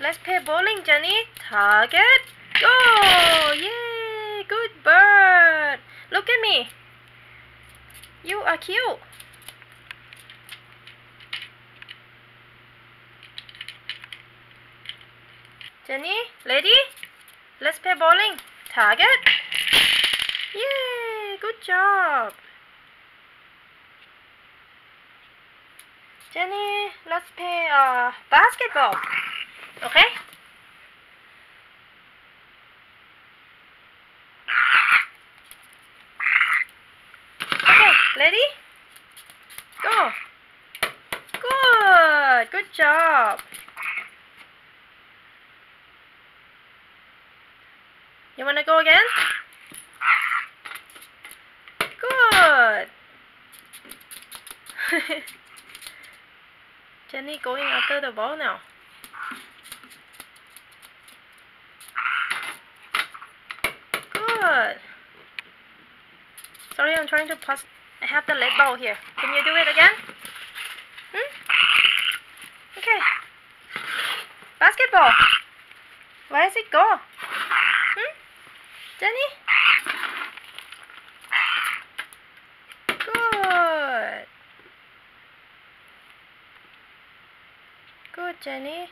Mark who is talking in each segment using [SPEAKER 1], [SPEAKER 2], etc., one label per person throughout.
[SPEAKER 1] Let's play bowling, Jenny. Target. Go! Yay! Good bird. Look at me. You are cute. Jenny, lady, let's play bowling. Target. Yay! Good job. Jenny, let's play basketball. Okay? Okay, ready? Go. Good. Good job. You wanna go again? Good. Jenny going after the ball now. Good. Sorry, I'm trying to pass. I have the leg ball here. Can you do it again? Okay. Basketball. Where does it go? Jenny? Good. Good, Jenny.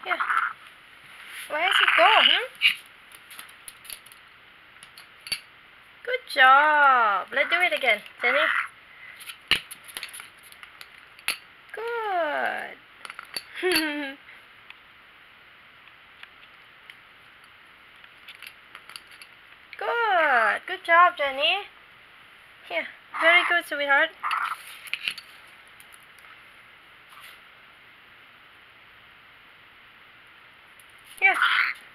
[SPEAKER 1] Yeah. Where does it go? Good job. Let's do it again, Jenny. Good. Good. Good job, Jenny. Here. Very good, sweetheart. Here.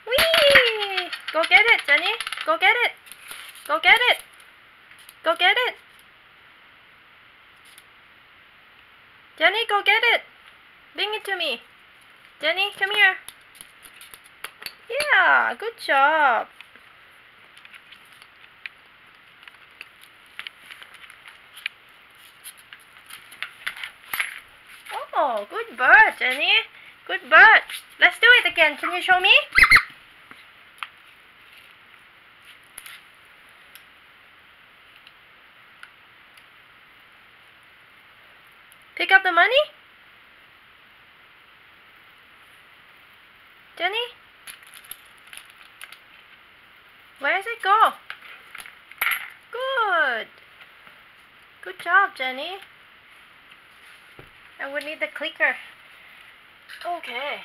[SPEAKER 1] Whee! Go get it, Jenny. Go get it. Go get it. Go get it. Jenny, go get it. Bring it to me. Jenny, come here. Yeah, good job. Oh, good bird, Jenny. Good bird. Let's do it again. Can you show me? Pick up the money? Jenny? Where does it go? Good. Good job, Jenny. I would need the clicker. Okay.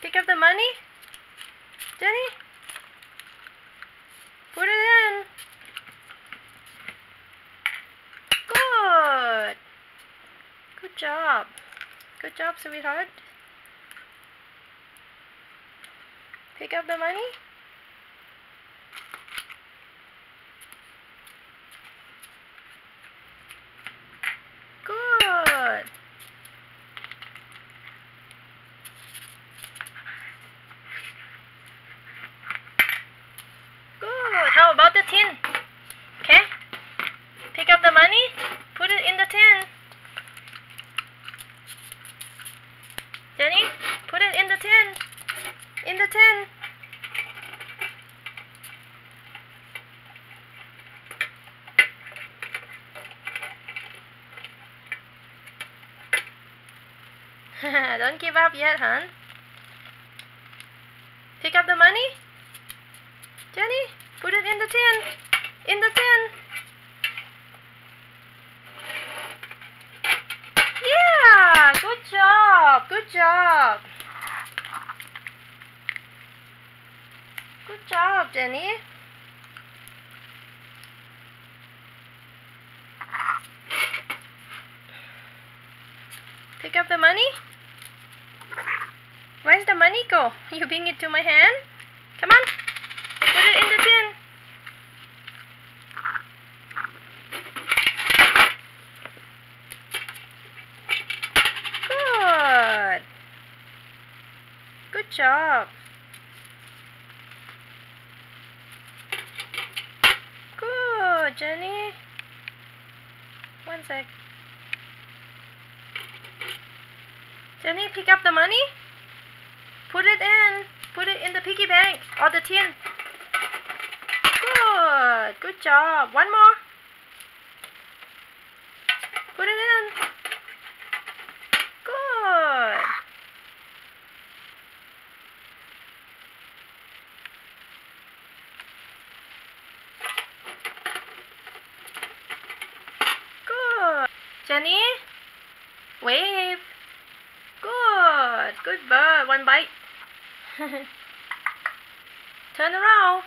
[SPEAKER 1] Pick up the money? Jenny? Put it in. Good. Good job. Good job, sweetheart. Pick up the money. Good. Good. How about the tin? Okay. Pick up the money. Put it in the tin. Jenny, put it in the tin. In the tin. Don't give up yet, hon. Pick up the money. Jenny, put it in the tin. In the tin. Yeah, good job. Good job. Good job, Jenny. Pick up the money. Where's the money go? You bring it to my hand? Come on. Put it in the tin. Good. Good job. sec. Jenny, pick up the money. Put it in. Put it in the piggy bank or the tin. Good. Good job. One more. Put it in. Good. Good. Jenny, wave. Good. Good bird. One bite. Turn around.